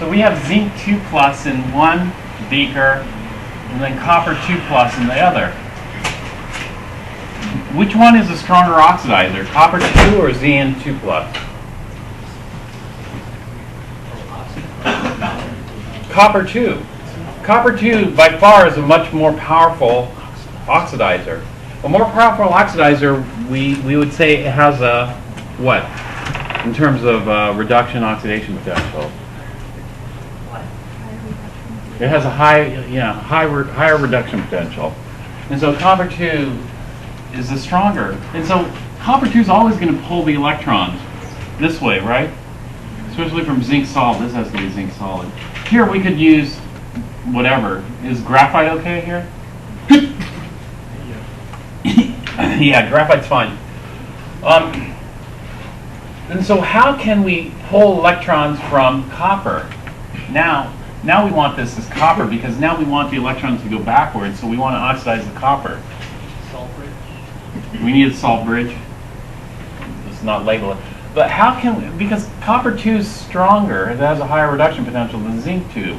So we have zinc 2 plus in one beaker, and then copper 2 plus in the other. Which one is a stronger oxidizer, copper 2 or Zn 2 plus? Copper 2. Copper 2 by far is a much more powerful oxidizer. A more powerful oxidizer, we would say it has a what? In terms of reduction oxidation potential. It has a higher reduction potential. And so copper 2 is the stronger. And so copper 2 is always going to pull the electrons this way, right? Especially from zinc solid. This has to be zinc solid. Here we could use whatever. Is graphite okay here? Yeah, graphite's fine. And so how can we pull electrons from copper? Now we want this as copper because now we want the electrons to go backwards, so we want to oxidize the copper. Salt bridge. We need a salt bridge. Let's not label it. But how can we, because copper 2 is stronger, it has a higher reduction potential than zinc 2.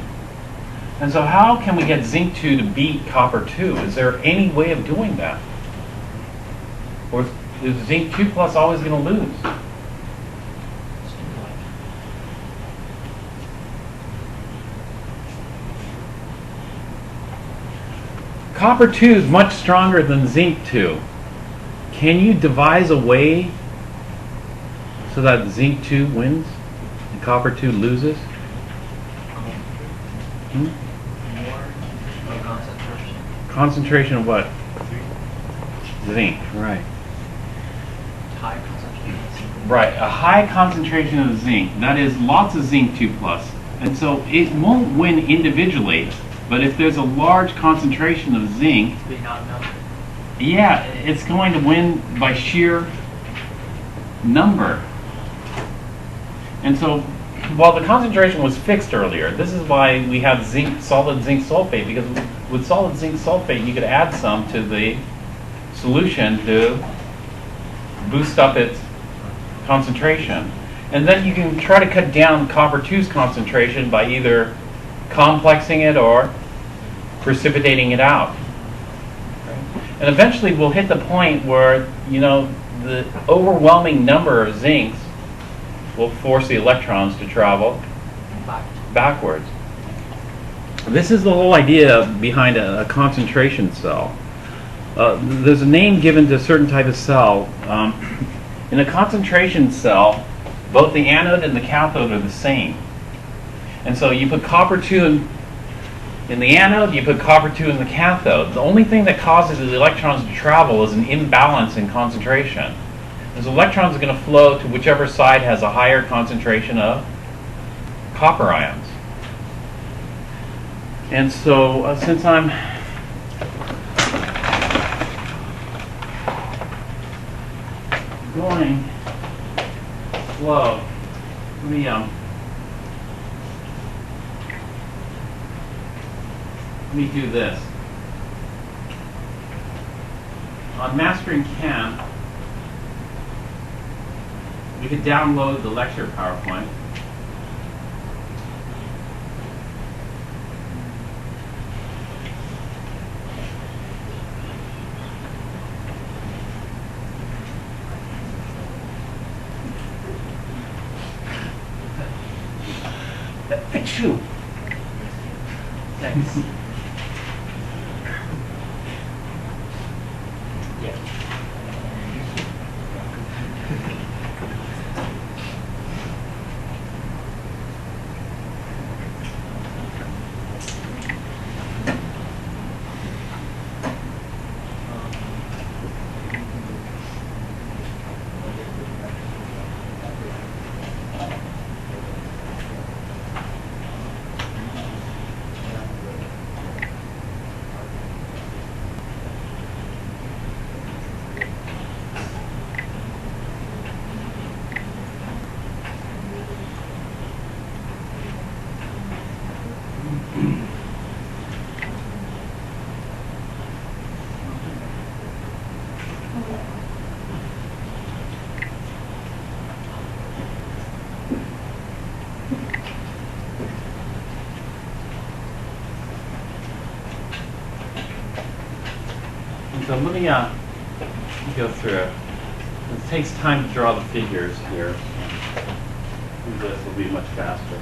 And so how can we get zinc 2 to beat copper 2? Is there any way of doing that? Or is zinc 2 plus always going to lose? Copper 2 is much stronger than zinc 2. Can you devise a way so that zinc 2 wins and copper 2 loses? More concentration. Concentration of what? Zinc, right. High concentration of zinc. Right, a high concentration of zinc. That is lots of zinc 2 plus. And so it won't win individually, but if there's a large concentration of zinc, Be not numbered. yeah, it's going to win by sheer number. And so, while the concentration was fixed earlier, this is why we have solid zinc sulfate, because with solid zinc sulfate, you could add some to the solution to boost up its concentration. And then you can try to cut down copper 2's concentration by either complexing it or precipitating it out. And eventually we'll hit the point where, the overwhelming number of zincs will force the electrons to travel backwards. This is the whole idea behind a concentration cell. There's a name given to a certain type of cell. In a concentration cell, both the anode and the cathode are the same. And so you put copper 2 in the anode, you put copper 2 in the cathode. The only thing that causes the electrons to travel is an imbalance in concentration. Those electrons are going to flow to whichever side has a higher concentration of copper ions. And so since I'm going slow, let me do this. On Mastering Chem, you could download the lecture PowerPoint. Achoo! Thanks. Yeah. So let me go through it. It takes time to draw the figures here. This will be much faster.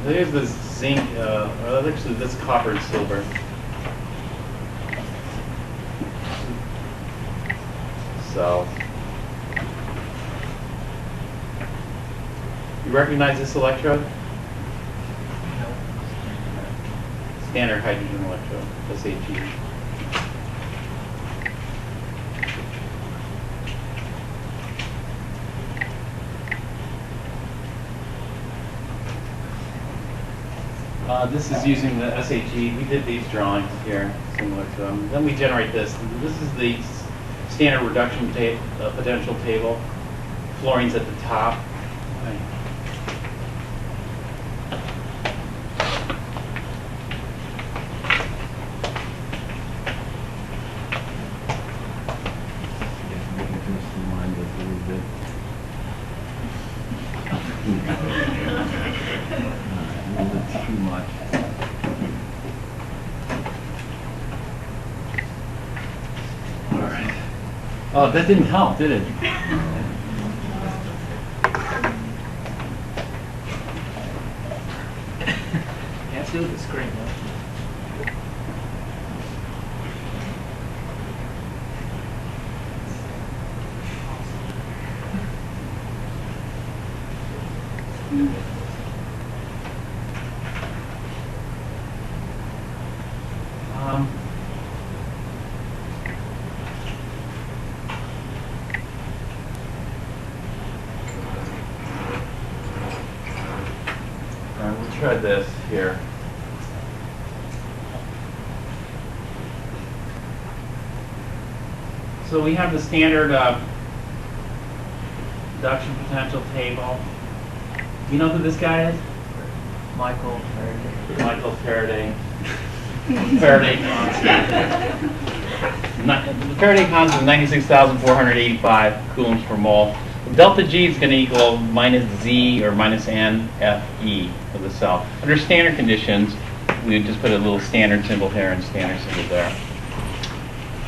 There's this zinc, actually this copper and silver. So, you recognize this electrode? No. Standard hydrogen electrode, SHE. This is using the SHE. We did these drawings here, similar to them. Then we generate this. This is the standard reduction potential table. Fluorine's at the top. Okay. Too much. All right. Oh, that didn't help, did it? Can't see with the screen, though. We'll try this here. So we have the standard reduction potential table. You know who this guy is? Michael Faraday. Michael Faraday. Faraday constant. The Faraday constant is 96,485 coulombs per mole. Delta G is going to equal minus Z or minus N Fe for the cell. Under standard conditions, we would just put a little standard symbol here and standard symbol there.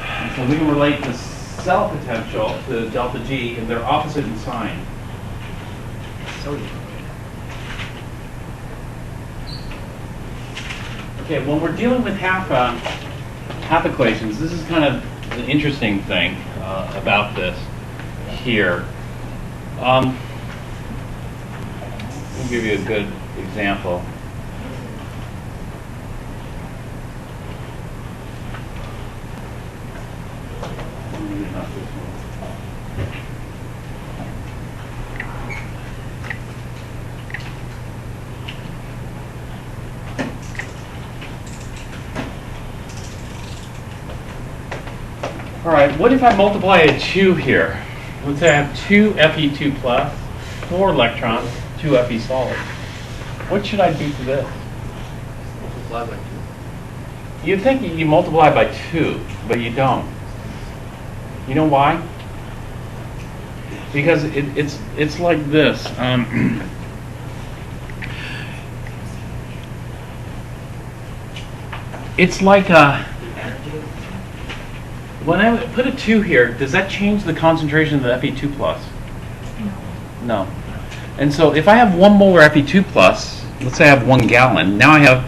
And so we can relate the cell potential to delta G, and they're opposite in sign. Sodium. Okay, when we're dealing with half equations, this is kind of the interesting thing about this here. I'll give you a good example. Maybe not this one. All right, what if I multiply a 2 here? Let's say I have 2 Fe2 plus, 4 electrons, 2 Fe solids. What should I do to this? Multiply by 2. You'd think you multiply by 2, but you don't. You know why? Because it's like this. It's like a... When I put a 2 here, does that change the concentration of the Fe2 plus? No. And so if I have 1 molar Fe2 plus, let's say I have 1 gallon, now I have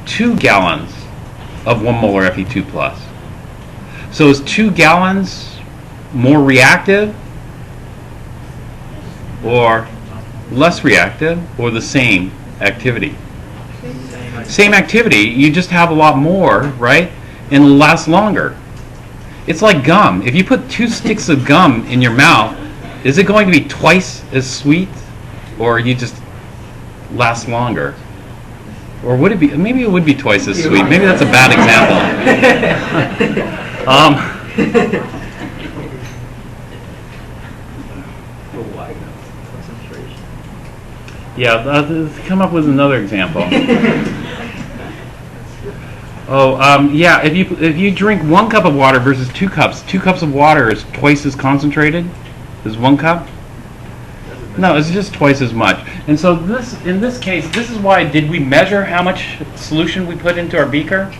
2 gallons of 1 molar Fe2 plus. So is 2 gallons more reactive or less reactive or the same activity? Same activity, you just have a lot more, right? And it'll last longer. It's like gum. If you put 2 sticks of gum in your mouth, is it going to be twice as sweet, or you just last longer? Or would it be? Maybe it would be twice as sweet. Maybe that's a bad example. Concentration. Yeah, come up with another example. Yeah. If you drink 1 cup of water versus 2 cups, 2 cups of water is twice as concentrated as 1 cup. No, it's just twice as much. And so in this case, this is why did we measure how much solution we put into our beaker?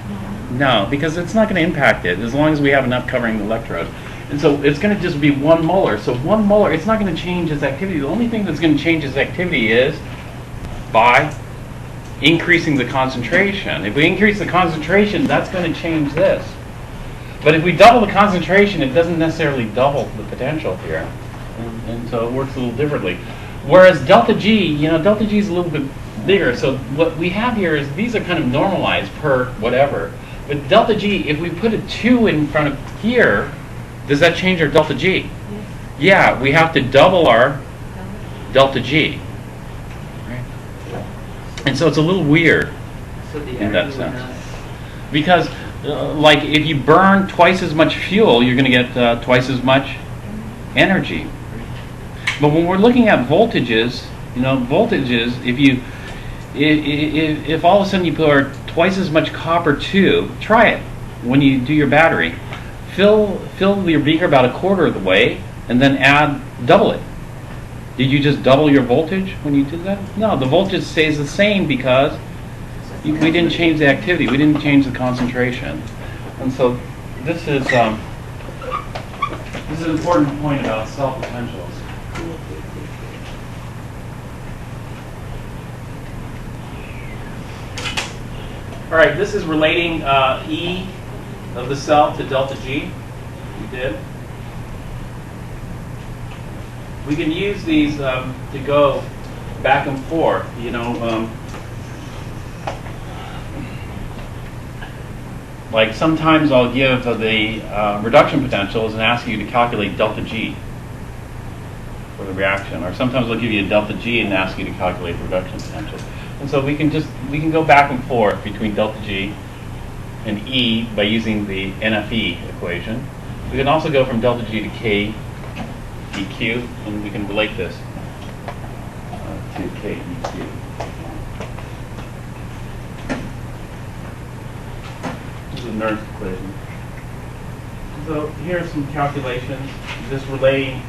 No, because it's not going to impact it as long as we have enough covering the electrode. And so it's going to just be 1 molar. So 1 molar, it's not going to change its activity. The only thing that's going to change its activity is by increasing the concentration. If we increase the concentration, that's going to change this. But if we double the concentration, it doesn't necessarily double the potential here. And so it works a little differently. Whereas delta G, delta G is a little bit bigger. So what we have here is these are kind of normalized per whatever. But delta G, if we put a 2 in front of here, does that change our delta G? Yes. Yeah, we have to double our delta G. Right? And so it's a little weird So the in that energy sense. would not. Because, like, if you burn twice as much fuel, you're going to get twice as much energy. But when we're looking at voltages, if all of a sudden you pour twice as much copper too, try it when you do your battery. Fill your beaker about a quarter of the way, and then double it. Did you just double your voltage when you did that? No, the voltage stays the same because we didn't change the activity. We didn't change the concentration. And so this is an important point about cell potentials. All right, this is relating E of the cell to delta G. We did. We can use these to go back and forth. Like sometimes I'll give the reduction potentials and ask you to calculate delta G for the reaction, or sometimes I'll give you a delta G and ask you to calculate the reduction potential. And so we can go back and forth between delta G and E by using the NFE equation. We can also go from delta G to K dQ, and we can relate this to K dQ. This is a Nernst equation. So here are some calculations, just relating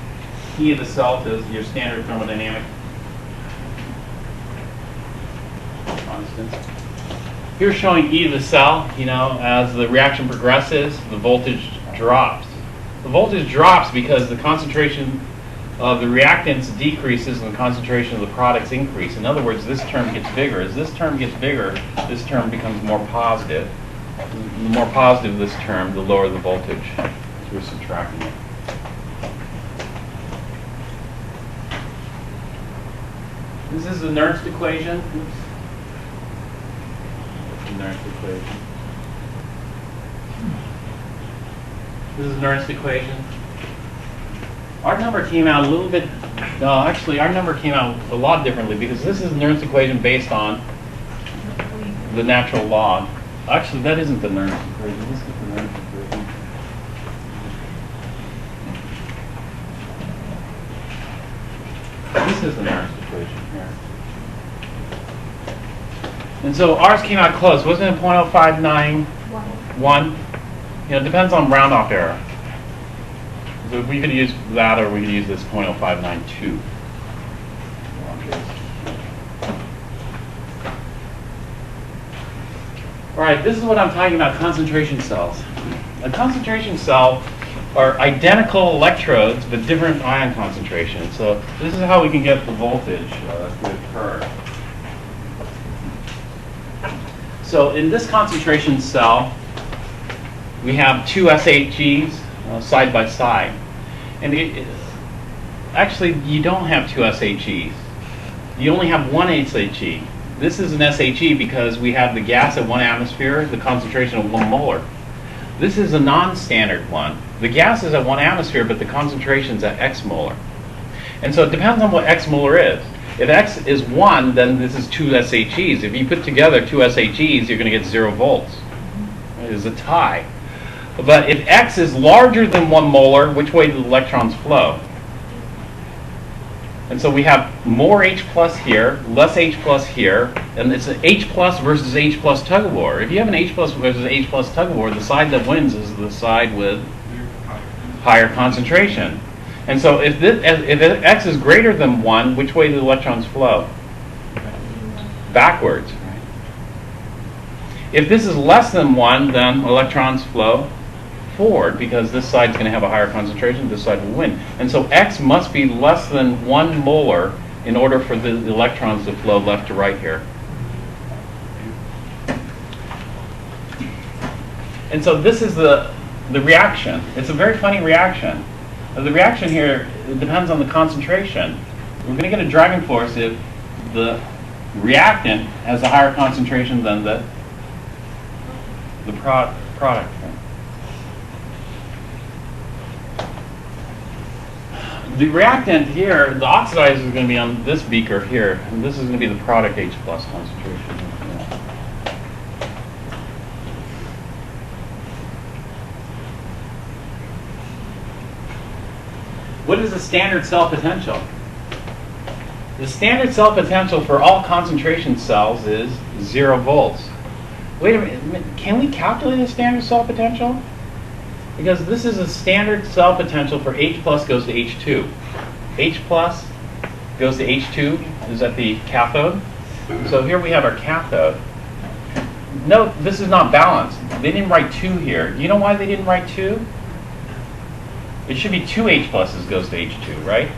E of the cell to your standard thermodynamic constants. Here's showing E to the cell. As the reaction progresses, the voltage drops. The voltage drops because the concentration of the reactants decreases and the concentration of the products increase. In other words, this term gets bigger. As this term gets bigger, this term becomes more positive. The more positive this term, the lower the voltage. So we're subtracting it. This is the Nernst equation. Oops. Nernst equation. This is Nernst equation. Our number came out a little bit, actually our number came out a lot differently because this is the Nernst equation based on the natural log. Actually, that isn't the Nernst equation. Let's get the Nernst equation. This is the Nernst equation here. And so ours came out close. Wasn't it 0.0591? It depends on round off error. So we could use that or we could use this 0.0592. All right, this is what I'm talking about, concentration cells. A concentration cell are identical electrodes but different ion concentrations. So this is how we can get the voltage to occur. So in this concentration cell, we have two SHGs side by side. And actually, you don't have two SHGs. You only have one SHG. This is an SHG because we have the gas at 1 atmosphere, the concentration of 1 molar. This is a non-standard one. The gas is at 1 atmosphere, but the concentration is at X molar. And so it depends on what X molar is. If X is 1, then this is 2 SHGs. If you put together 2 SHGs, you're going to get 0 volts. It is a tie. But if X is larger than 1 molar, which way do the electrons flow? And so we have more H plus here, less H plus here, and it's an H plus versus H plus tug of war. If you have an H plus versus H plus tug of war, the side that wins is the side with higher concentration. And so if X is greater than 1, which way do the electrons flow? Backwards. Right? If this is less than 1, then electrons flow forward because this side's going to have a higher concentration, this side will win. And so X must be less than 1 molar in order for the electrons to flow left to right here. And so this is the reaction. It's a very funny reaction. The reaction here depends on the concentration. We're going to get a driving force if the reactant has a higher concentration than the product. The reactant here, the oxidizer is going to be on this beaker here, and this is going to be the product H plus concentration. What is the standard cell potential? The standard cell potential for all concentration cells is 0 volts. Wait a minute, can we calculate a standard cell potential? Because this is a standard cell potential for H plus goes to H2. H plus goes to H2 is at the cathode. So here we have our cathode. Note, this is not balanced. They didn't write 2 here. Do you know why they didn't write 2? It should be 2 H pluses goes to H2, right?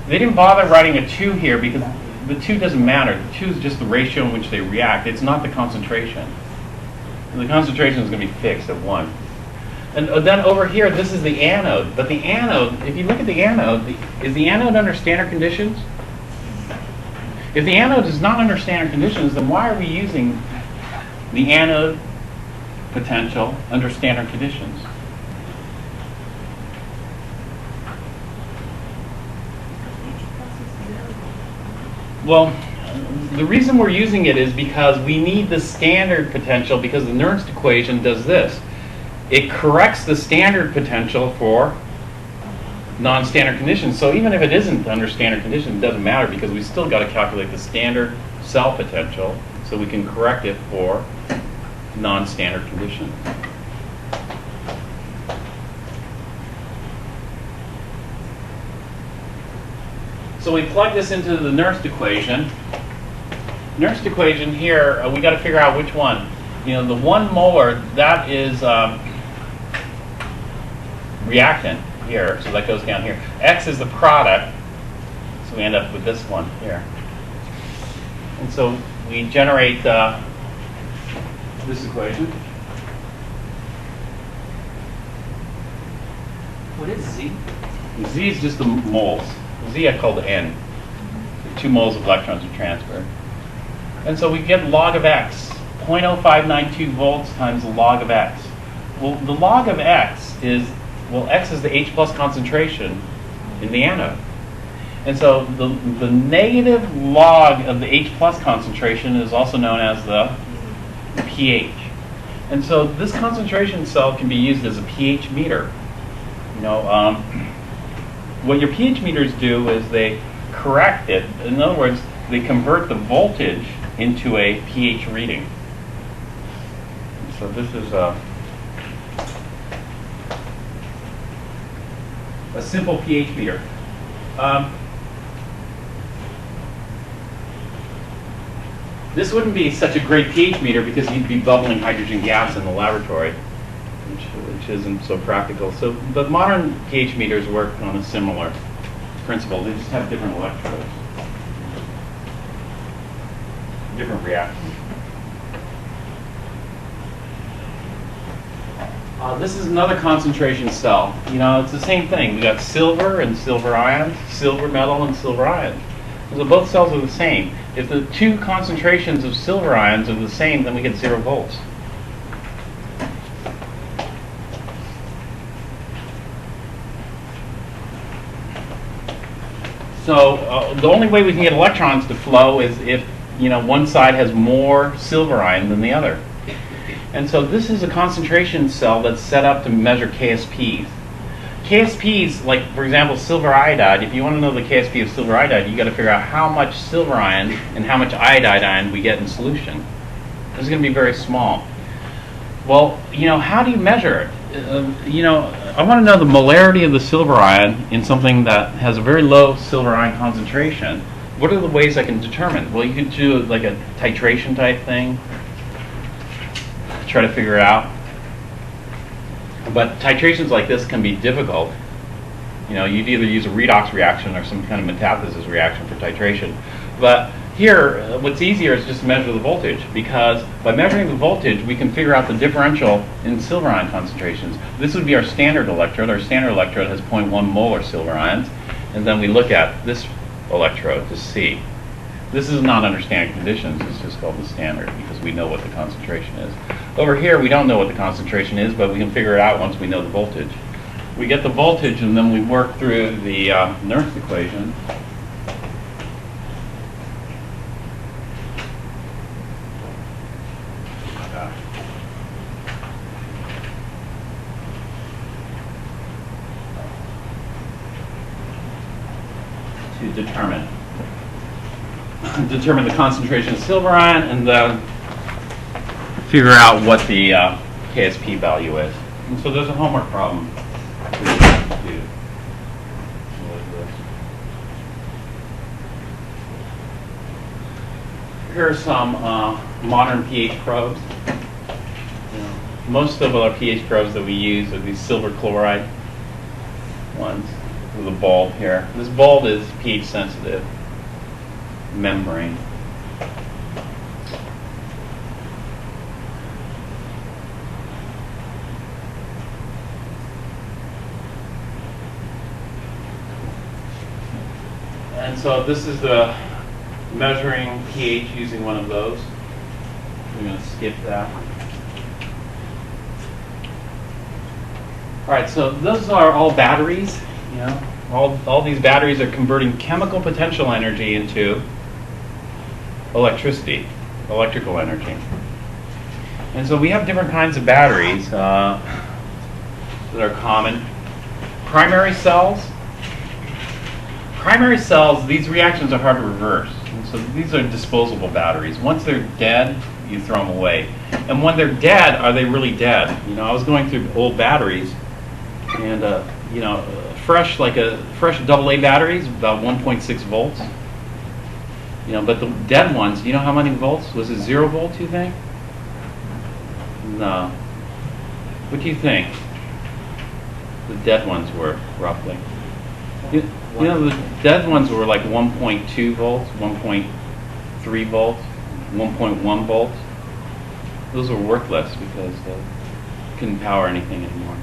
They didn't bother writing a 2 here because the 2 doesn't matter. The 2 is just the ratio in which they react. It's not the concentration. And the concentration is going to be fixed at 1. And then over here, this is the anode. But the anode, if you look at the anode, is the anode under standard conditions? If the anode is not under standard conditions, then why are we using the anode potential under standard conditions? Well, the reason we're using it is because we need the standard potential because the Nernst equation does this. It corrects the standard potential for non-standard conditions. So even if it isn't under standard conditions, it doesn't matter because we still got to calculate the standard cell potential so we can correct it for non-standard conditions. So we plug this into the Nernst equation. Nernst equation here, we got to figure out which one. You know, the 1 molar, that is reactant here, so that goes down here. X is the product, so we end up with this one here. And so we generate this equation. What is Z? Z is just the moles. Z I call the N. 2 moles of electrons are transferred. And so we get log of X. 0.0592 volts times the log of X. Well, the log of X is, well, X is the H plus concentration in the anode. And so the negative log of the H plus concentration is also known as the pH. And so this concentration cell can be used as a pH meter. You know, what your pH meters do is they correct it. In other words, they convert the voltage into a pH reading. So this is a simple pH meter. This wouldn't be such a great pH meter because you'd be bubbling hydrogen gas in the laboratory, which isn't so practical. So, but modern pH meters work on a similar principle. They just have different electrodes, different reactions. This is another concentration cell. You know, it's the same thing. We got silver and silver ions, silver metal and silver ions. So both cells are the same. If the 2 concentrations of silver ions are the same, then we get 0 volts. So the only way we can get electrons to flow is if, you know, one side has more silver ion than the other. And so this is a concentration cell that's set up to measure KSPs. KSPs, like for example silver iodide, if you want to know the KSP of silver iodide, you got to figure out how much silver ion and how much iodide ion we get in solution. This is going to be very small. Well, you know, how do you measure it? You know, I want to know the molarity of the silver ion in something that has a very low silver ion concentration. What are the ways I can determine? Well, you can do like a titration type thing. try to figure it out. But titrations like this can be difficult. You know, you'd either use a redox reaction or some kind of metathesis reaction for titration. But here, what's easier is just to measure the voltage, because by measuring the voltage, we can figure out the differential in silver ion concentrations. This would be our standard electrode. Our standard electrode has 0.1 molar silver ions. And then we look at this electrode to see. This is not under standard conditions. It's just called the standard because we know what the concentration is. Over here, we don't know what the concentration is, but we can figure it out once we know the voltage. We get the voltage, and then we work through the Nernst equation. To determine the concentration of silver ion, and then figure out what the KSP value is. And so there's a homework problem we have to do. Here are some modern pH probes. Most of our pH probes that we use are these silver chloride ones with a bulb here. This bulb is pH sensitive membrane. And so this is the measuring pH using one of those. We're going to skip that. All right, so those are all batteries. You know, all these batteries are converting chemical potential energy into electricity, electrical energy. And so we have different kinds of batteries that are common. Primary cells. Primary cells, these reactions are hard to reverse. And so these are disposable batteries. Once they're dead, you throw them away. And when they're dead, are they really dead? You know, I was going through old batteries, and you know, fresh AA batteries, about 1.6 volts. You know, but the dead ones, you know how many volts? Was it 0 volts, you think? No. What do you think the dead ones were, roughly? You know, the dead ones were like 1.2 volts, 1.3 volts, 1.1 volts. Those were worthless because they couldn't power anything anymore.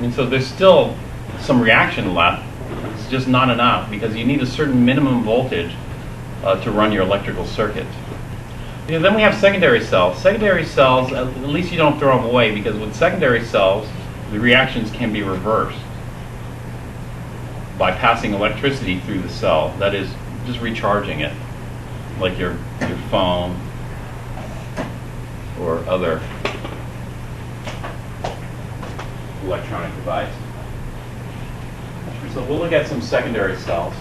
And so there's still some reaction left. It's just not enough because you need a certain minimum voltage to run your electrical circuit. You know, then we have secondary cells. Secondary cells, at least you don't throw them away, because with secondary cells, the reactions can be reversed by passing electricity through the cell. That is, just recharging it, like your phone or other electronic device. So we'll look at some secondary cells.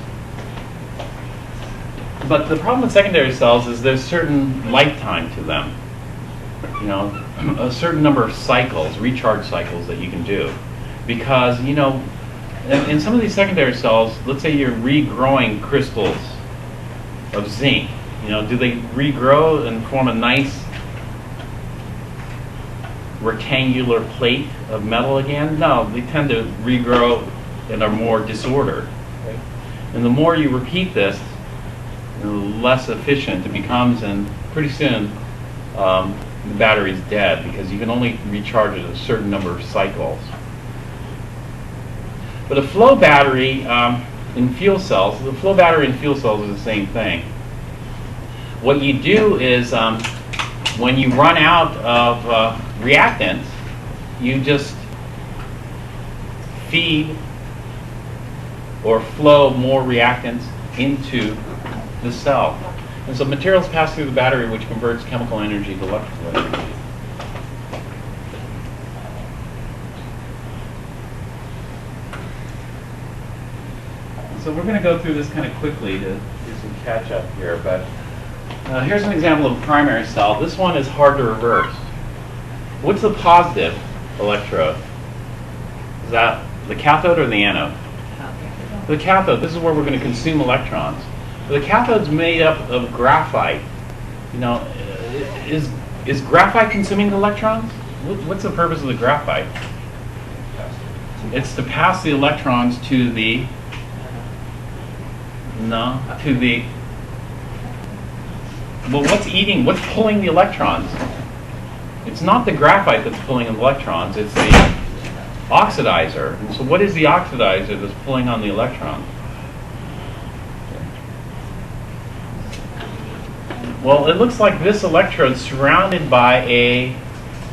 But the problem with secondary cells is there's certain lifetime to them. You know, a certain number of cycles, recharge cycles that you can do. Because, you know, in some of these secondary cells, let's say you're regrowing crystals of zinc. You know, do they regrow and form a nice rectangular plate of metal again? No, they tend to regrow and are more disordered. Right? And the more you repeat this, the less efficient it becomes, and pretty soon the battery is dead because you can only recharge it a certain number of cycles. But a flow battery in fuel cells, the flow battery in fuel cells is the same thing. What you do is when you run out of reactants, you just feed or flow more reactants into the cell. And so materials pass through the battery, which converts chemical energy to electrical energy. So we're going to go through this kind of quickly to do some catch up here, but here's an example of a primary cell. This one is hard to reverse. What's the positive electrode? Is that the cathode or the anode? The cathode. This is where we're going to consume electrons. The cathode's made up of graphite You know, is graphite consuming the electrons? What's the purpose of the graphite? It's to pass the electrons to the well, what's pulling the electrons? It's not the graphite that's pulling the electrons, it's the oxidizer. And so what is the oxidizer that's pulling on the electrons? Well, it looks like this electrode is surrounded by a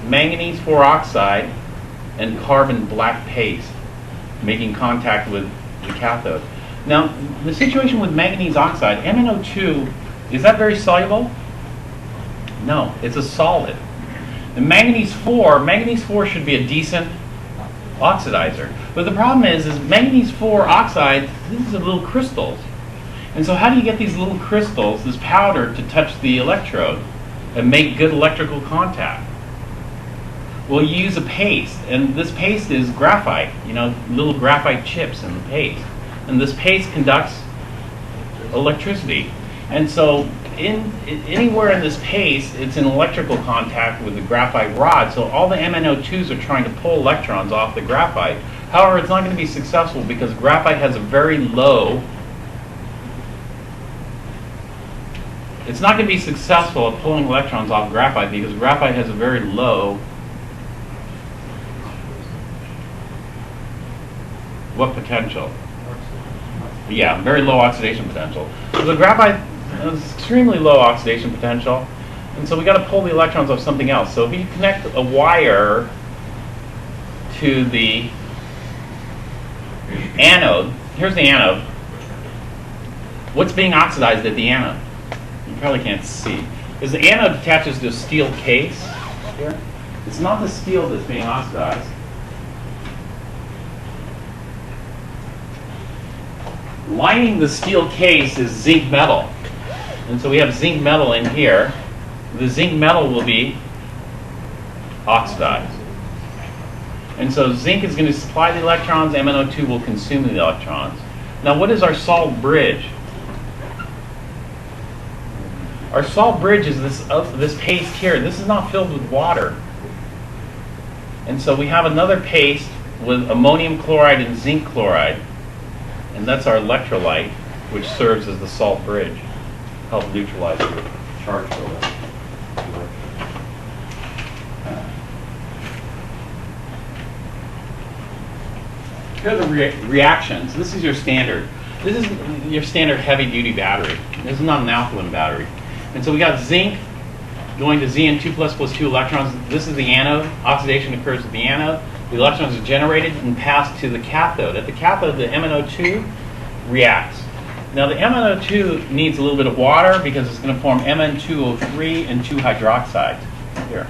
manganese 4 oxide and carbon black paste making contact with the cathode. Now, the situation with manganese oxide, MnO2, is that very soluble? No, it's a solid. The manganese 4 should be a decent oxidizer. But the problem is manganese 4 oxide, these are little crystals. And so how do you get these little crystals, this powder, to touch the electrode and make good electrical contact? Well, you use a paste, and this paste is graphite, little graphite chips in the paste. And this paste conducts electricity. And so anywhere in this paste, it's in electrical contact with the graphite rod, so all the MnO2s are trying to pull electrons off the graphite. However, it's not going to be successful because graphite has a very low... It's not going to be successful at pulling electrons off graphite because graphite has a very low... What potential? Yeah, very low oxidation potential. So the graphite has extremely low oxidation potential, and so we got to pull the electrons off something else. So if you connect a wire to the anode, here's the anode. What's being oxidized at the anode? You probably can't see. Because the anode attaches to a steel case here. It's not the steel that's being oxidized. Lining the steel case is zinc metal. And so we have zinc metal in here. The zinc metal will be oxidized. And so zinc is going to supply the electrons, MnO2 will consume the electrons. Now what is our salt bridge? Our salt bridge is this paste here. This is not filled with water. And so we have another paste with ammonium chloride and zinc chloride. And that's our electrolyte, which serves as the salt bridge. Help neutralize the charge buildup. Here are the reactions. This is your standard. This is your standard heavy-duty battery. This is not an alkaline battery. And so we got zinc going to Zn2 plus 2 electrons. This is the anode. Oxidation occurs at the anode. The electrons are generated and passed to the cathode. At the cathode, the MnO2 reacts. Now the MnO2 needs a little bit of water because it's going to form Mn2O3 and 2 hydroxides. Here.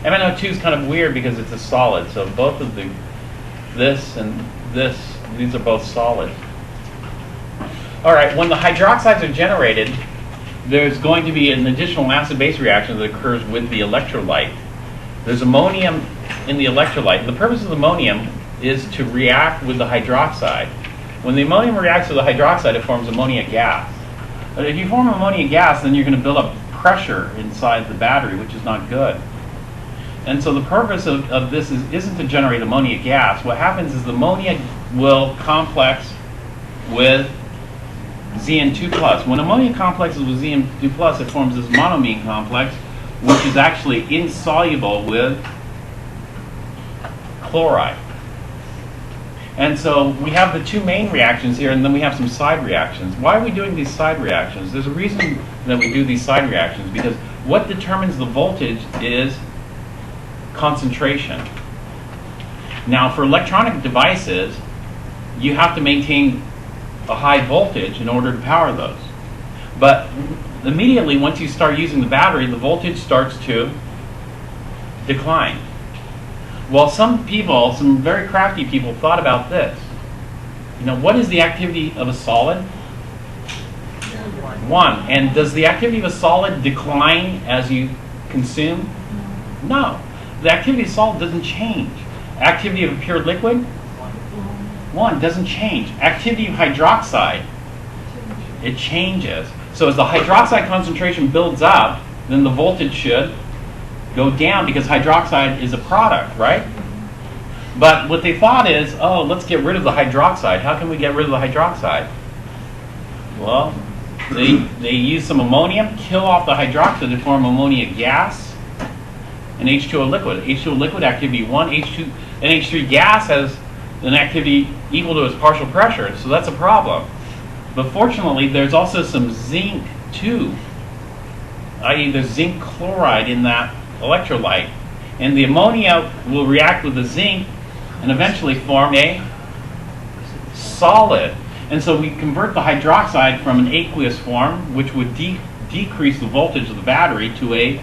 MnO2 is kind of weird because it's a solid. So both of this and this, these are both solids. All right, when the hydroxides are generated, there's going to be an additional acid-base reaction that occurs with the electrolyte. There's ammonium in the electrolyte. The purpose of the ammonium is to react with the hydroxide. When the ammonium reacts with the hydroxide, it forms ammonia gas. But if you form ammonia gas, then you're going to build up pressure inside the battery, which is not good. And so the purpose of this isn't to generate ammonia gas. What happens is the ammonia will complex with Zn2+. When ammonia complexes with Zn2+, it forms this monoamine complex, which is actually insoluble with chloride. And so we have the two main reactions here, and then we have some side reactions. Why are we doing these side reactions? There's a reason that we do these side reactions, because what determines the voltage is concentration. Now, for electronic devices, you have to maintain a high voltage in order to power those. But immediately, once you start using the battery, the voltage starts to decline. Well, some people, some very crafty people, thought about this. What is the activity of a solid? 1. And does the activity of a solid decline as you consume? No. The activity of a solid doesn't change. Activity of a pure liquid? 1. Doesn't change. Activity of hydroxide? It changes. So as the hydroxide concentration builds up, then the voltage should go down because hydroxide is a product, right? But what they thought is, oh, let's get rid of the hydroxide. How can we get rid of the hydroxide? Well, they use some ammonium, kill off the hydroxide to form ammonia gas and H2O liquid. H2O liquid activity 1, H2, and H3 gas has an activity equal to its partial pressure, so that's a problem. But fortunately, there's also some zinc too, i.e. there's zinc chloride in that electrolyte. And the ammonia will react with the zinc and eventually form a solid. And so we convert the hydroxide from an aqueous form, which would decrease the voltage of the battery, to a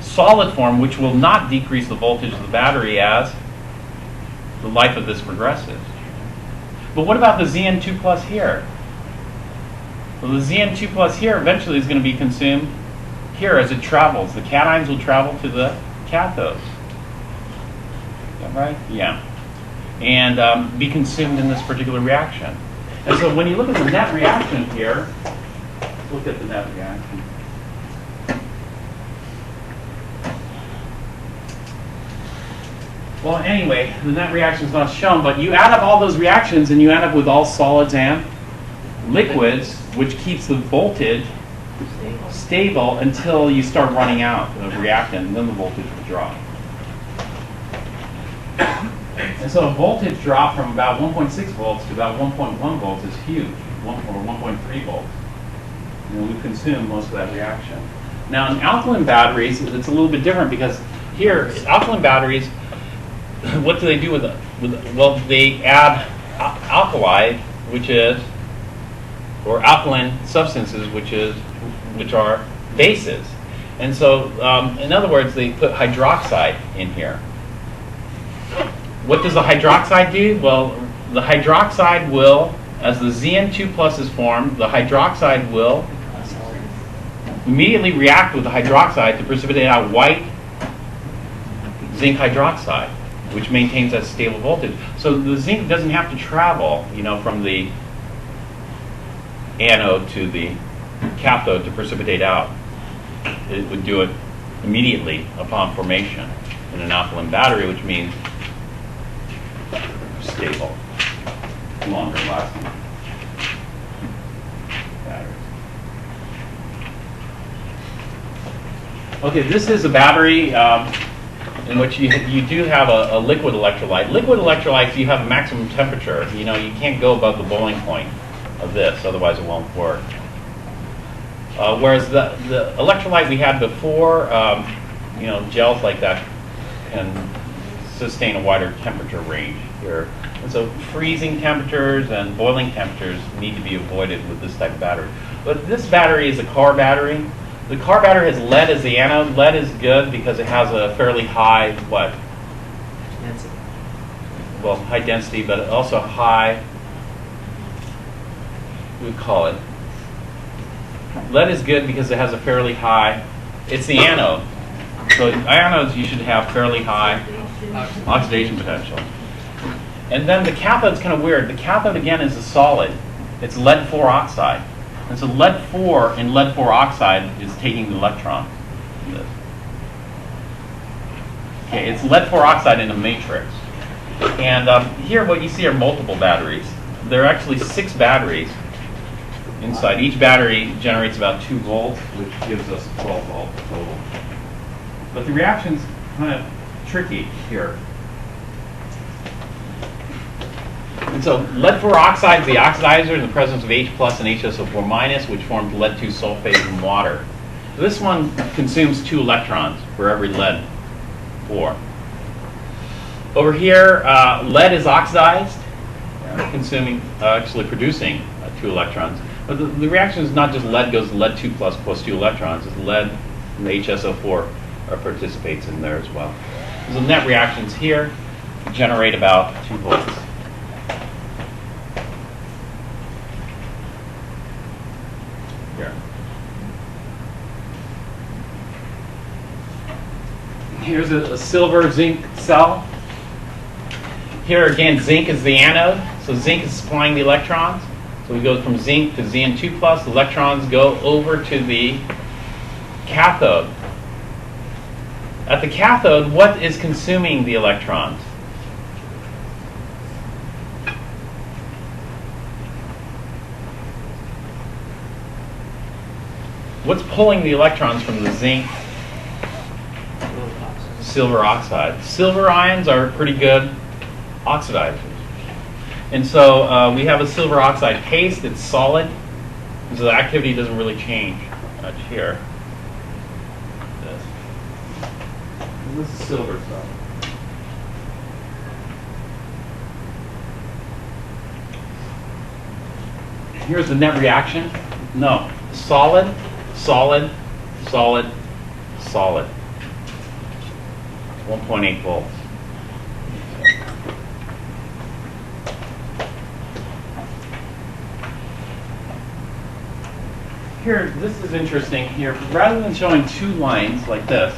solid form, which will not decrease the voltage of the battery as the life of this progresses. But what about the Zn2 plus here? Well, the Zn2 plus here eventually is going to be consumed here as it travels. The cations will travel to the cathodes. Is that right? Yeah. And be consumed in this particular reaction. And so when you look at the net reaction here, look at the net reaction. Well, anyway, the net reaction is not shown, but you add up all those reactions and you end up with all solids and liquids, which keeps the voltage stable until you start running out of reactant, and then the voltage will drop. And so a voltage drop from about 1.6 volts to about 1.1 volts is huge, or 1.3 volts. And we've consumed most of that reaction. Now in alkaline batteries, it's a little bit different because here, alkaline batteries, what do they do with it? Well, they add alkali, which is, or alkaline substances, which are bases. And so, in other words, they put hydroxide in here. What does the hydroxide do? Well, the hydroxide will, as the Zn2 plus is formed, the hydroxide will immediately react with the hydroxide to precipitate out white zinc hydroxide, which maintains that stable voltage. So the zinc doesn't have to travel, from the anode to the cathode to precipitate out. It would do it immediately upon formation in an alkaline battery, which means stable, longer lasting batteries. Okay, this is a battery in which you do have a liquid electrolyte. Liquid electrolytes, you have a maximum temperature. You can't go above the boiling point of this, otherwise it won't work. Whereas the electrolyte we had before, gels like that can sustain a wider temperature range here. And so freezing temperatures and boiling temperatures need to be avoided with this type of battery. But this battery is a car battery. The car battery has lead as the anode. Lead is good because it has a fairly high, Density. Well, high density, but also high, we would call it. Lead is good because it has a fairly high, it's the anode. So anodes, you should have fairly high oxidation potential. And then the cathode's kind of weird. The cathode, again, is a solid. It's lead-4 oxide. And so lead-4 in lead-4 oxide is taking the electron. Okay, it's lead-4 oxide in a matrix. And here what you see are multiple batteries. There are actually 6 batteries inside. Each battery generates about 2 volts, which gives us 12 volts total. But the reaction's kind of tricky here. And so lead-4 oxide is the oxidizer in the presence of H plus and HSO4 minus, which forms lead-2 sulfate in water. So this one consumes 2 electrons for every lead-4. Over here, lead is oxidized, actually producing 2 electrons. But the reaction is not just lead goes to lead-2 plus 2 electrons. It's lead and the HSO4 participates in there as well. So the net reactions here generate about 2 volts. Here. Here's a silver zinc cell. Here again, zinc is the anode. So zinc is supplying the electrons. So we go from zinc to Zn2+. The electrons go over to the cathode. At the cathode, what is consuming the electrons? What's pulling the electrons from the zinc silver oxide? Silver ions are pretty good oxidizers. And so we have a silver oxide paste, it's solid, and so the activity doesn't really change much here. This is silver stuff. Here's the net reaction. No, solid, solid, solid, solid. 1.8 volts. Here, this is interesting here. Rather than showing two lines like this,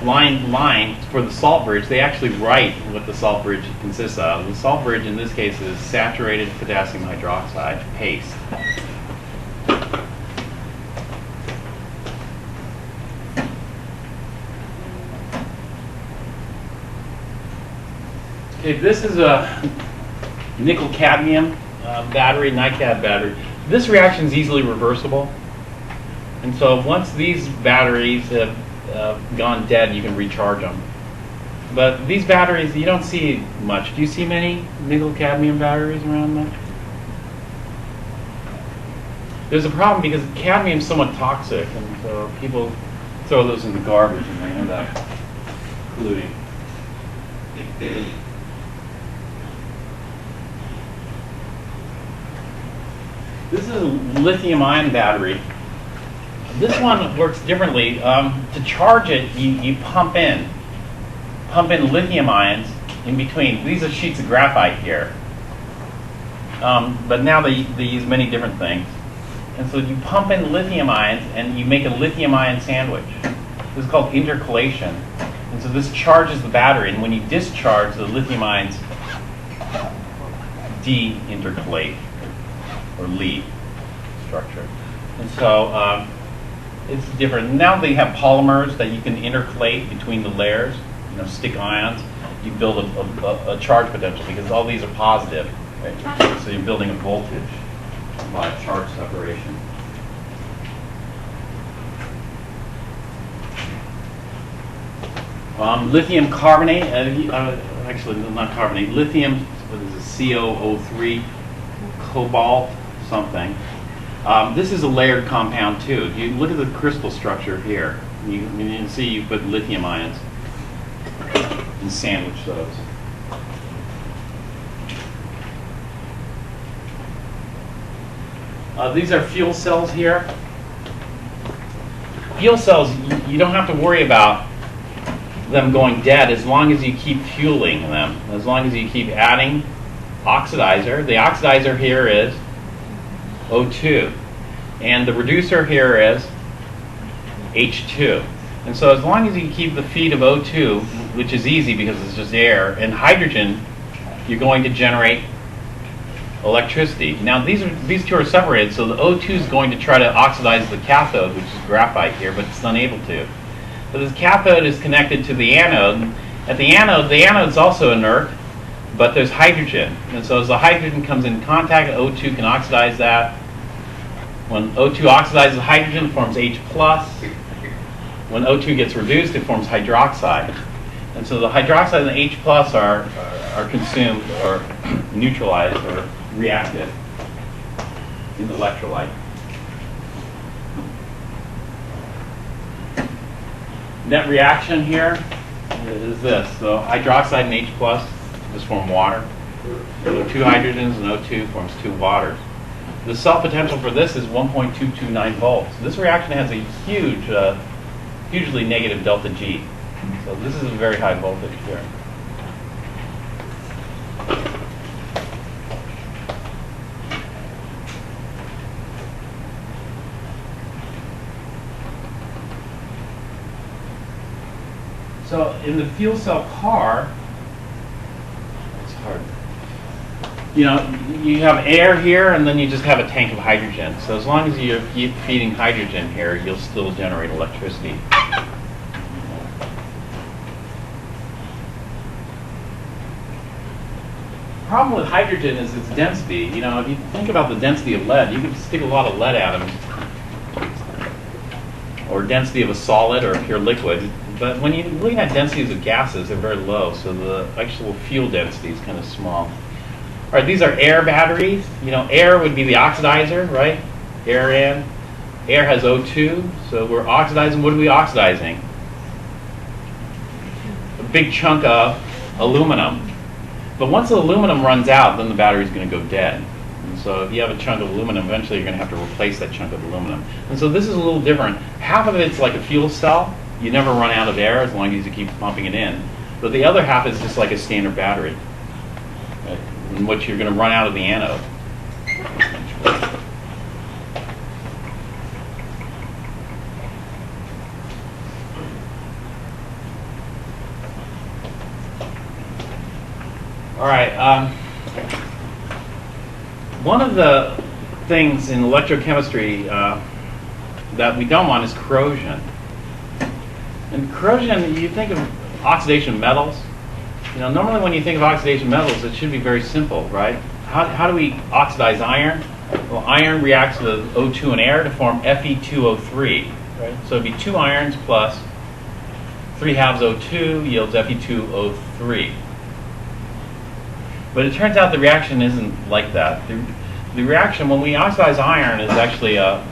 line for the salt bridge, they actually write what the salt bridge consists of. The salt bridge in this case is saturated potassium hydroxide paste. Okay, this is a nickel cadmium battery, NiCad battery. This reaction is easily reversible. And so once these batteries have gone dead, you can recharge them. But these batteries, you don't see much. Do you see many nickel cadmium batteries around much? There's a problem because cadmium is somewhat toxic, and so people throw those in the garbage and they end up polluting. This is a lithium-ion battery. This one works differently. To charge it, you pump in lithium ions in between. These are sheets of graphite here. But now they use many different things. And so you pump in lithium ions and you make a lithium ion sandwich. This is called intercalation. And so this charges the battery, and when you discharge, the lithium ions de-intercalate or leave structure. And so it's different. Now they have polymers that you can intercalate between the layers, stick ions. You build a charge potential because all these are positive. Right? So you're building a voltage by charge separation. Lithium carbonate, actually not carbonate, lithium, what is it, COO3, cobalt something. This is a layered compound too. You look at the crystal structure here. You can see you put lithium ions and sandwich those. These are fuel cells here. Fuel cells, you don't have to worry about them going dead as long as you keep fueling them, as long as you keep adding oxidizer. The oxidizer here is O2, and the reducer here is H2. And so as long as you keep the feed of O2, which is easy because it's just air, and hydrogen, you're going to generate electricity. Now these two are separated, so the O2 is going to try to oxidize the cathode, which is graphite here, but it's unable to. But this cathode is connected to the anode. At the anode is also inert, but there's hydrogen. And so as the hydrogen comes in contact, O2 can oxidize that. When O2 oxidizes hydrogen, it forms H+. When O2 gets reduced, it forms hydroxide. And so the hydroxide and the H+ are consumed or neutralized or reacted in the electrolyte. Net reaction here is this. So hydroxide and H+ just form water. So 2 hydrogens and O2 forms 2 waters. The cell potential for this is 1.229 volts. This reaction has a huge, hugely negative delta G. So this is a very high voltage here. So in the fuel cell car, it's hard. You have air here, and then you just have a tank of hydrogen. So as long as you keep feeding hydrogen here, you'll still generate electricity. problem with hydrogen is its density. You know, if you think about the density of lead, you could stick a lot of lead atoms, or density of a solid or a pure liquid. But when you're looking at densities of gases, they're very low, so the actual fuel density is kind of small. All right, these are air batteries. You know, air would be the oxidizer, right? Air in. Air has O2, so we're oxidizing. What are we oxidizing? A big chunk of aluminum. But once the aluminum runs out, then the battery's going to go dead. And so if you have a chunk of aluminum, eventually you're going to have to replace that chunk of aluminum. And so this is a little different. Half of it's like a fuel cell. You never run out of air as long as you keep pumping it in. But the other half is just like a standard battery, right, in which you're going to run out of the anode. All right. One of the things in electrochemistry that we don't want is corrosion. And corrosion, you think of oxidation of metals. You know, normally when you think of oxidation of metals, it should be very simple, right? How do we oxidize iron? Well, iron reacts with O2 and air to form Fe2O3, right? So it'd be 2 irons plus 3 halves O2 yields Fe2O3. But it turns out the reaction isn't like that. The reaction, when we oxidize iron, is actually a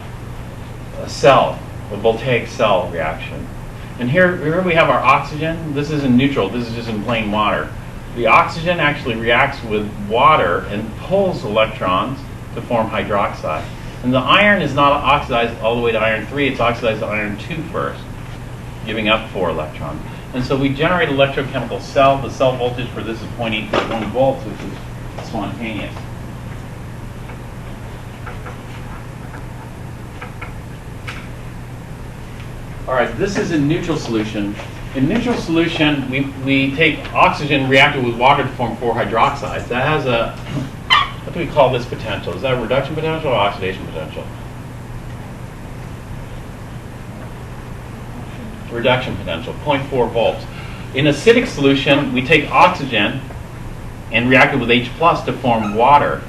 cell, a voltaic cell reaction. And here we have our oxygen. This isn't neutral. This is just in plain water. The oxygen actually reacts with water and pulls electrons to form hydroxide. And the iron is not oxidized all the way to iron 3. It's oxidized to iron 2 first, giving up 4 electrons. And so we generate an electrochemical cell. The cell voltage for this is 0.821 volts, which is spontaneous. All right, this is a neutral solution. In neutral solution, we take oxygen reacted with water to form 4 hydroxides. That has a, what do we call this potential? Is that a reduction potential or oxidation potential? Reduction potential, 0.4 volts. In acidic solution, we take oxygen and react it with H plus to form water.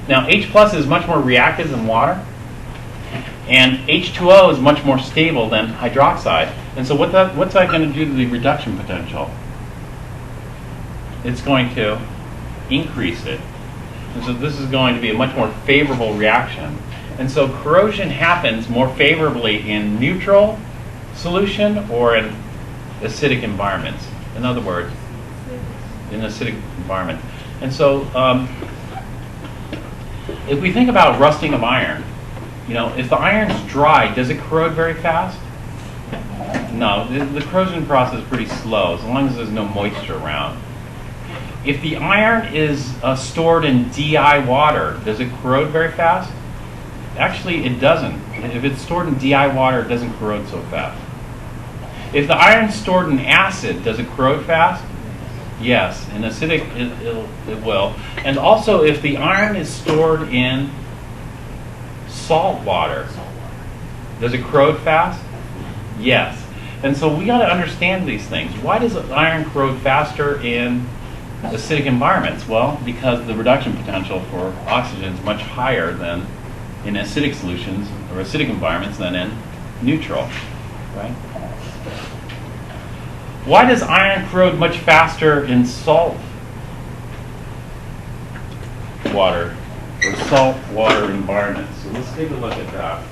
Now, H plus is much more reactive than water, and H2O is much more stable than hydroxide. And so what's that going to do to the reduction potential? It's going to increase it. And so this is going to be a much more favorable reaction. And so corrosion happens more favorably in neutral solution or in acidic environments. In other words, in acidic environment. And so if we think about rusting of iron, you know, if the iron's dry, does it corrode very fast? No, the corrosion process is pretty slow as long as there's no moisture around. If the iron is stored in DI water, does it corrode very fast? Actually, it doesn't. If it's stored in DI water, it doesn't corrode so fast. If the iron is stored in acid, does it corrode fast? Yes, in acidic it will. And also, if the iron is stored in salt water, does it corrode fast? Yes. And so we got to understand these things. Why does iron corrode faster in acidic environments? Well, because the reduction potential for oxygen is much higher than in acidic solutions or acidic environments than in neutral, right? Why does iron corrode much faster in salt water or salt water environments? So let's take a look at that.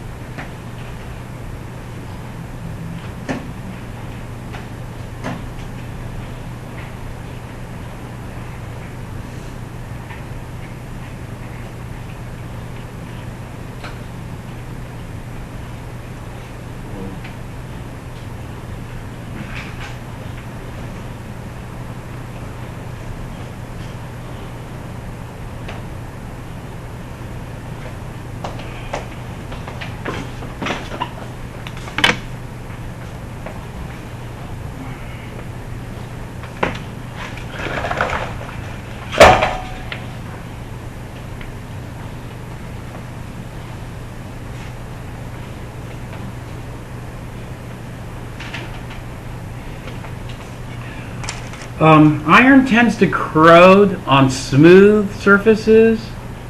Iron tends to corrode on smooth surfaces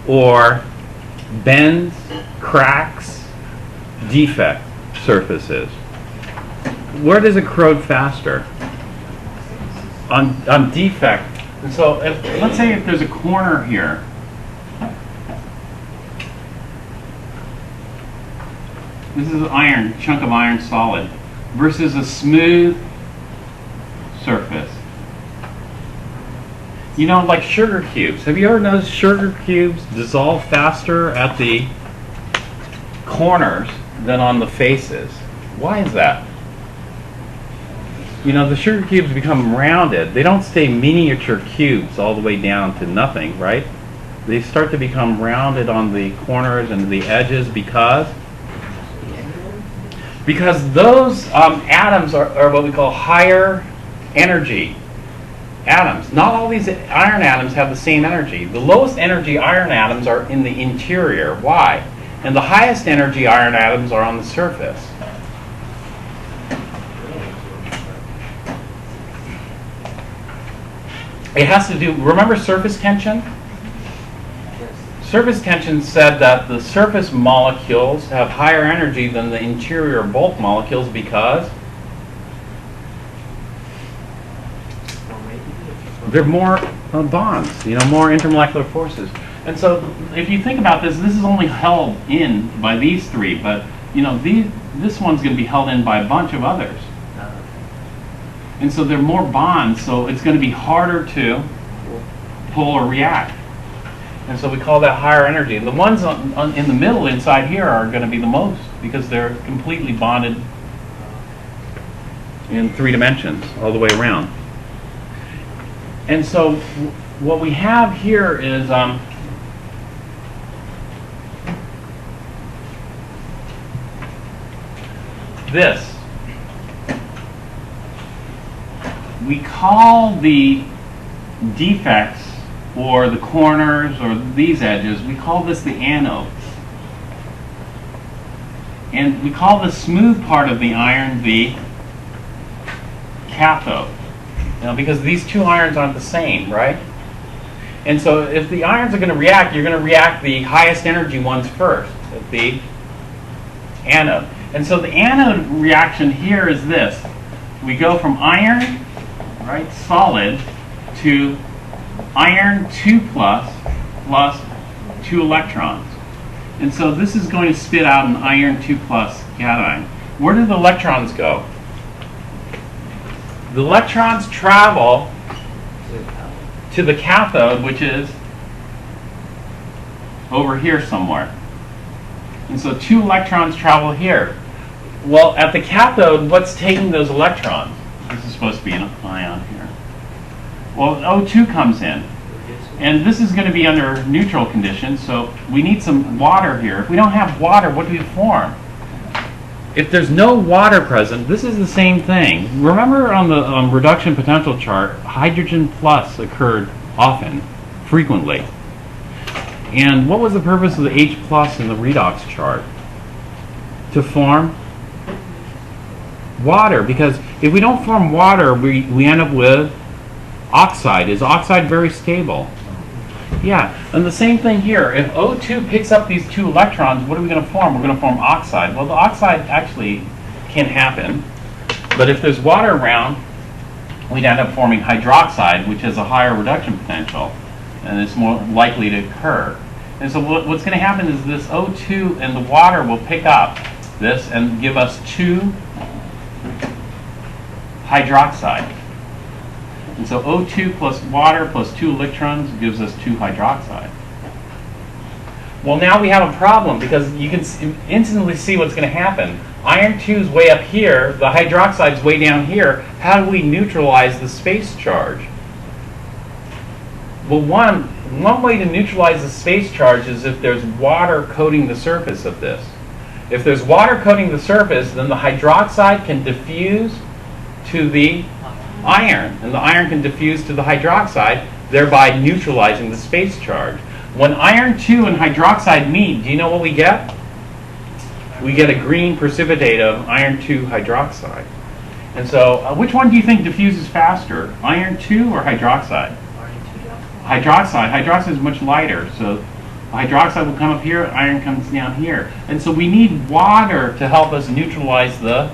or bends, cracks, defect surfaces. Where does it corrode faster? On defect. And so let's say if there's a corner here. This is an iron, chunk of iron solid, versus a smooth surface. You know, like sugar cubes. Have you ever noticed sugar cubes dissolve faster at the corners than on the faces? Why is that? You know, the sugar cubes become rounded. They don't stay miniature cubes all the way down to nothing, right? They start to become rounded on the corners and the edges because those atoms are what we call higher energy atoms. Not all these iron atoms have the same energy. The lowest energy iron atoms are in the interior. Why? And the highest energy iron atoms are on the surface. It has to do, remember surface tension? Surface tension said that the surface molecules have higher energy than the interior bulk molecules because they're more bonds, you know, more intermolecular forces. And so if you think about this, this is only held in by these three, but you know, this one's going to be held in by a bunch of others. And so there are more bonds, so it's going to be harder to pull or react. And so we call that higher energy. The ones in the middle inside here are going to be the most because they're completely bonded in 3 dimensions all the way around. And so what we have here is this. We call the defects or the corners or these edges, we call this the anode. And we call the smooth part of the iron the cathode. Now, because these two irons aren't the same, right? And so if the irons are going to react, you're going to react the highest energy ones first, at the anode. And so the anode reaction here is this. We go from iron, right, solid, to iron 2 plus 2 electrons. And so this is going to spit out an iron 2 plus cation. Where do the electrons go? The electrons travel to the cathode, which is over here somewhere. And so 2 electrons travel here. Well, at the cathode, what's taking those electrons? This is supposed to be an ion here. Well, O2 comes in. And this is going to be under neutral conditions, so we need some water here. If we don't have water, what do we form? If there's no water present, this is the same thing. Remember on the reduction potential chart, hydrogen plus occurred often, frequently. And what was the purpose of the H plus in the redox chart? To form water, because if we don't form water, we end up with oxide. Is oxide very stable? Yeah, and the same thing here. If O2 picks up these 2 electrons, what are we going to form? We're going to form oxide. Well, the oxide actually can happen, but if there's water around, we'd end up forming hydroxide, which has a higher reduction potential, and it's more likely to occur. And so what's going to happen is this O2 and the water will pick up this and give us 2 hydroxide. And so O2 plus water plus 2 electrons gives us 2 hydroxide. Well, now we have a problem because you can instantly see what's going to happen. Iron 2 is way up here, the hydroxide is way down here. How do we neutralize the space charge? Well, one way to neutralize the space charge is if there's water coating the surface of this. If there's water coating the surface, then the hydroxide can diffuse to the iron, and the iron can diffuse to the hydroxide, thereby neutralizing the space charge. When iron 2 and hydroxide meet, do you know what we get? We get a green precipitate of iron 2 hydroxide. And so, which one do you think diffuses faster, iron 2 or hydroxide? Hydroxide. Hydroxide is much lighter, so hydroxide will come up here, iron comes down here. And so we need water to help us neutralize the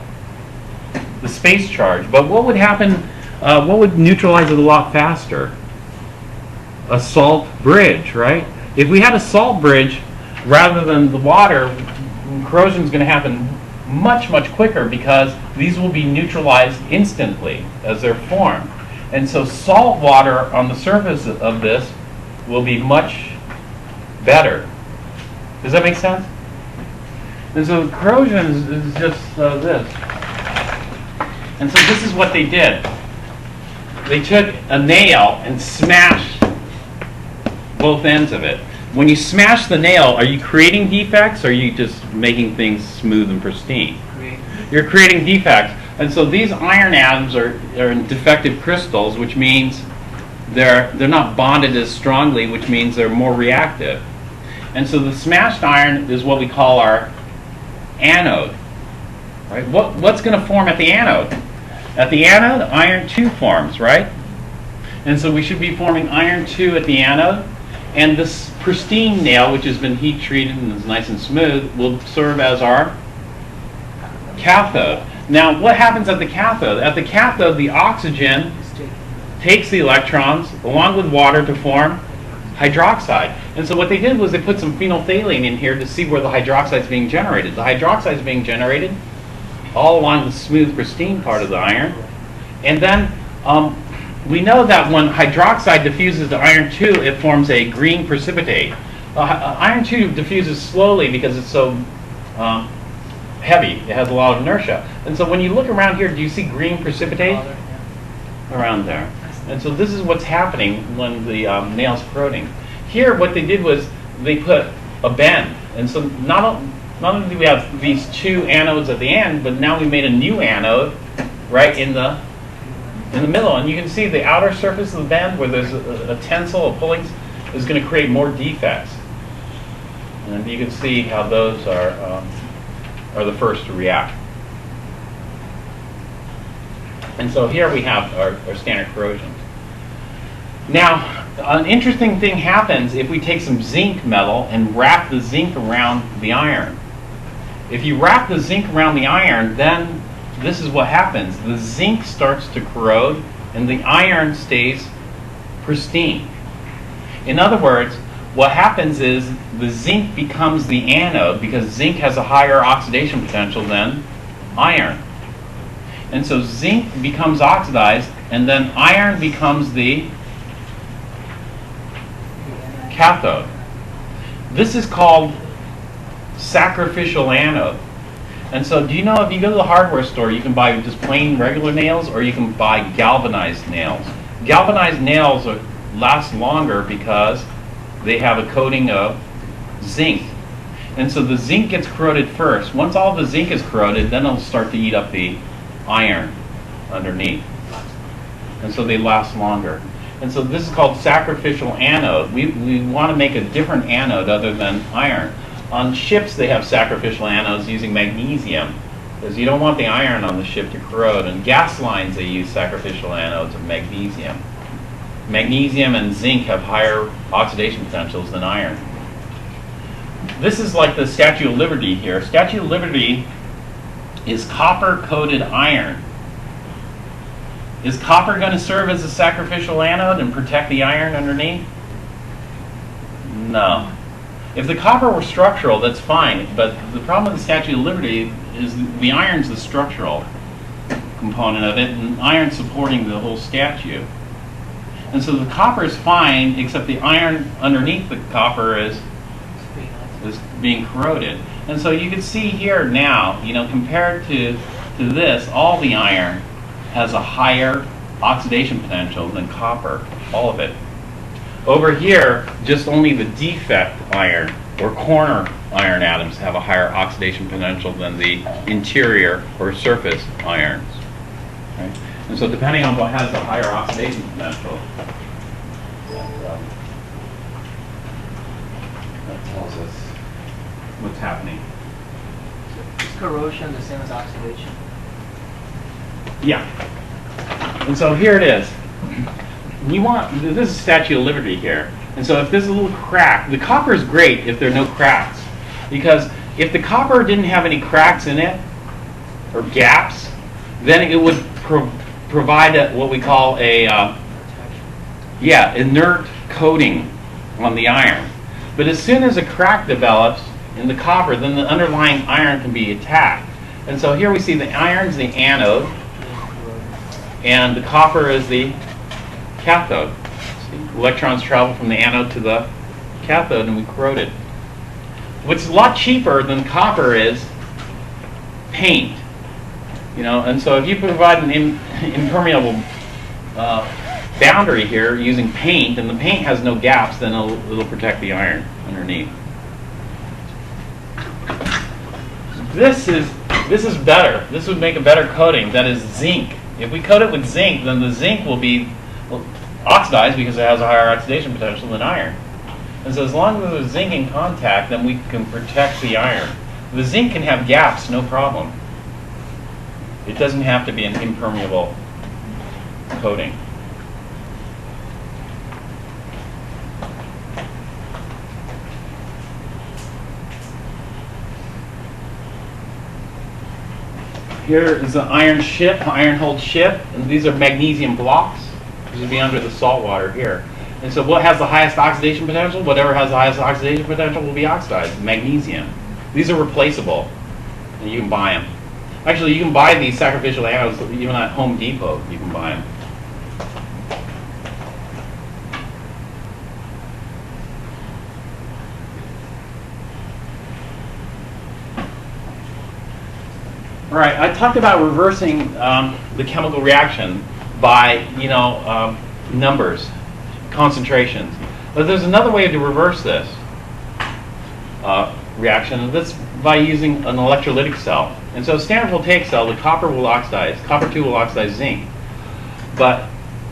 space charge. But what would happen, what would neutralize it a lot faster? A salt bridge, right? If we had a salt bridge, rather than the water, corrosion is going to happen much, much quicker because these will be neutralized instantly as they're formed. And so salt water on the surface of this will be much better. Does that make sense? And so corrosion is just this. And so this is what they did. They took a nail and smashed both ends of it. When you smash the nail, are you creating defects or are you just making things smooth and pristine? You're creating defects. And so these iron atoms are in defective crystals, which means they're not bonded as strongly, which means they're more reactive. And so the smashed iron is what we call our anode. Right? What's going to form at the anode? At the anode, iron 2 forms, right? And so we should be forming iron 2 at the anode. And this pristine nail, which has been heat treated and is nice and smooth, will serve as our cathode. Now, what happens at the cathode? At the cathode, the oxygen takes the electrons along with water to form hydroxide. And so what they did was they put some phenolphthalein in here to see where the hydroxide is being generated. The hydroxide is being generated all along the smooth, pristine part of the iron. And then we know that when hydroxide diffuses to iron 2, it forms a green precipitate. Iron 2 diffuses slowly because it's so heavy. It has a lot of inertia. And so when you look around here, do you see green precipitate? Around there. And so this is what's happening when the nail's corroding. Here, what they did was they put a bend. And so not only do we have these two anodes at the end, but now we made a new anode right in the middle. And you can see the outer surface of the bend where there's a tensile, a pulling, is going to create more defects. And you can see how those are the first to react. And so here we have our standard corrosion. Now, an interesting thing happens if we take some zinc metal and wrap the zinc around the iron. If you wrap the zinc around the iron, then this is what happens. The zinc starts to corrode and the iron stays pristine. In other words, what happens is the zinc becomes the anode because zinc has a higher oxidation potential than iron. And so zinc becomes oxidized and then iron becomes the cathode. This is called sacrificial anode. And so do you know if you go to the hardware store, you can buy just plain regular nails or you can buy galvanized nails. Galvanized nails last longer because they have a coating of zinc. And so the zinc gets corroded first. Once all the zinc is corroded, then it'll start to eat up the iron underneath. And so they last longer. And so this is called sacrificial anode. We want to make a different anode other than iron. On ships, they have sacrificial anodes using magnesium because you don't want the iron on the ship to corrode. And gas lines, they use sacrificial anodes of magnesium. Magnesium and zinc have higher oxidation potentials than iron. This is like the Statue of Liberty here. Statue of Liberty is copper-coated iron. Is copper going to serve as a sacrificial anode and protect the iron underneath? No. If the copper were structural, that's fine. But the problem with the Statue of Liberty is the iron's the structural component of it, and iron's supporting the whole statue. And so the copper is fine, except the iron underneath the copper is being corroded. And so you can see here now, compared to this, all the iron has a higher oxidation potential than copper, all of it. Over here, just only the defect iron or corner iron atoms have a higher oxidation potential than the interior or surface irons. Right? And so depending on what has the higher oxidation potential, that tells us what's happening. Is corrosion the same as oxidation? Yeah. And so here it is. This is Statue of Liberty here. And so if there's a little crack, the copper is great if there are no cracks. Because if the copper didn't have any cracks in it, or gaps, then it would provide what we call a inert coating on the iron. But as soon as a crack develops in the copper, then the underlying iron can be attacked. And so here we see the iron's the anode, and the copper is the cathode. See? Electrons travel from the anode to the cathode, and we corrode it. What's a lot cheaper than copper is paint. And so if you provide an impermeable boundary here using paint, and the paint has no gaps, then it'll protect the iron underneath. This is better. This would make a better coating. That is zinc. If we coat it with zinc, then the zinc will be oxidized because it has a higher oxidation potential than iron. And so as long as there's zinc in contact, then we can protect the iron. The zinc can have gaps, no problem. It doesn't have to be an impermeable coating. Here is an iron hold ship, and these are magnesium blocks. These would be under the salt water here. And so what has the highest oxidation potential? Whatever has the highest oxidation potential will be oxidized, magnesium. These are replaceable, and you can buy them. Actually, you can buy these sacrificial anodes even at Home Depot. You can buy them. All right, I talked about reversing the chemical reaction by, numbers, concentrations. But there's another way to reverse this reaction, and that's by using an electrolytic cell. And so a standard voltaic cell, the copper will oxidize, copper-2 will oxidize zinc. But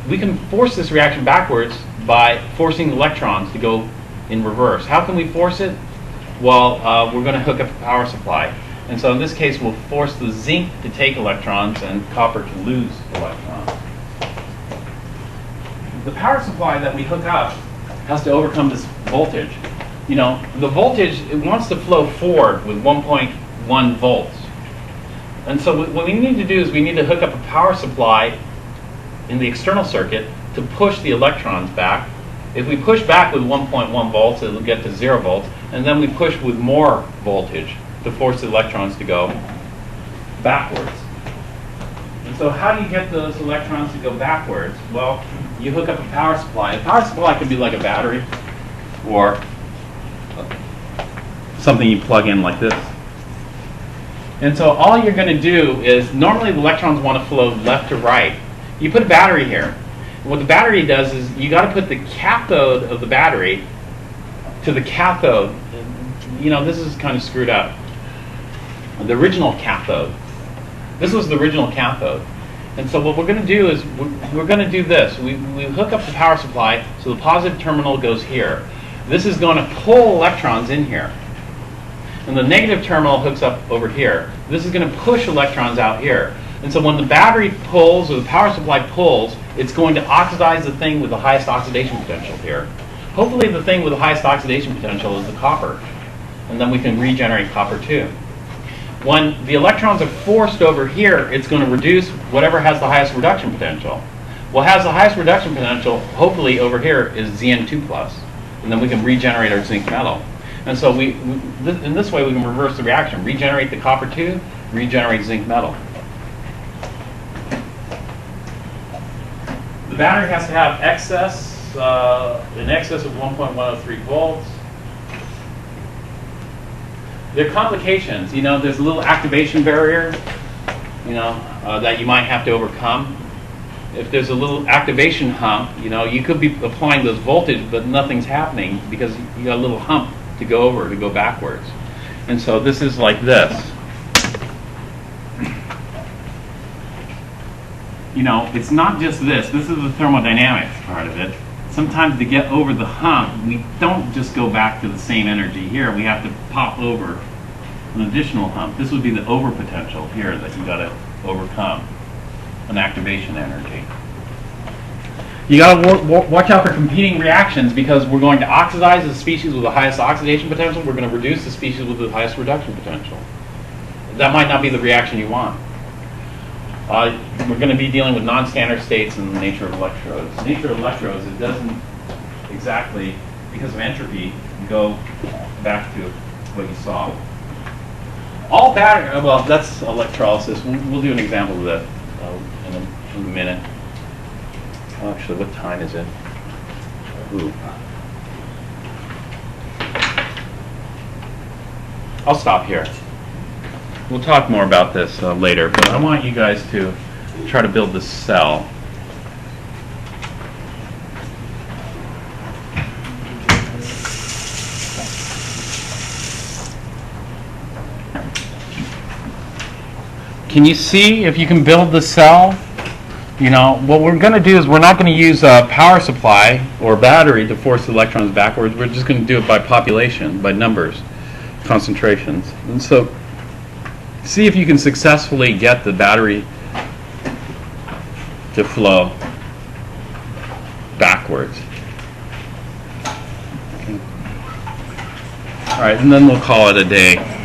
we can force this reaction backwards by forcing the electrons to go in reverse. How can we force it? Well, we're going to hook up a power supply. And so in this case, we'll force the zinc to take electrons and copper to lose electrons. The power supply that we hook up has to overcome this voltage. The voltage, it wants to flow forward with 1.1 volts. And so what we need to do is we need to hook up a power supply in the external circuit to push the electrons back. If we push back with 1.1 volts, it'll get to 0 volts. And then we push with more voltage to force the electrons to go backwards. And so how do you get those electrons to go backwards? Well, you hook up a power supply. A power supply could be like a battery or something you plug in like this. And so all you're going to do is, normally the electrons want to flow left to right. You put a battery here. And what the battery does is you got to put the cathode of the battery to the cathode. This is kind of screwed up. The original cathode. This was the original cathode. And so what we're going to do is we're going to do this. We hook up the power supply so the positive terminal goes here. This is going to pull electrons in here. And the negative terminal hooks up over here. This is going to push electrons out here. And so when the battery pulls or the power supply pulls, it's going to oxidize the thing with the highest oxidation potential here. Hopefully the thing with the highest oxidation potential is the copper. And then we can regenerate copper-2. When the electrons are forced over here, it's going to reduce whatever has the highest reduction potential. What has the highest reduction potential, hopefully over here, is Zn2+. And then we can regenerate our zinc metal. And so in this way we can reverse the reaction. Regenerate the copper-2, regenerate zinc metal. The battery has to have in excess of 1.103 volts. There are complications. There's a little activation barrier, that you might have to overcome. If there's a little activation hump, you could be applying this voltage, but nothing's happening because you got a little hump to go over, to go backwards. And so this is like this. It's not just this. This is the thermodynamics part of it. Sometimes to get over the hump, we don't just go back to the same energy here. We have to pop over an additional hump. This would be the overpotential here that you got to overcome. an activation energy. You got to watch out for competing reactions because we're going to oxidize the species with the highest oxidation potential. We're going to reduce the species with the highest reduction potential. That might not be the reaction you want. We're going to be dealing with non-standard states in the nature of electrodes. The nature of electrodes, it doesn't exactly, because of entropy, go back to what you saw. All battery, well, that's electrolysis. We'll do an example of that in a minute. Oh, actually, what time is it? Ooh. I'll stop here. We'll talk more about this later, but I want you guys to try to build this cell. Can you see if you can build the cell? You know, what we're going to do is we're not going to use a power supply or battery to force the electrons backwards. We're just going to do it by population, by numbers, concentrations. And so, see if you can successfully get the battery to flow backwards. Okay. All right, and then we'll call it a day.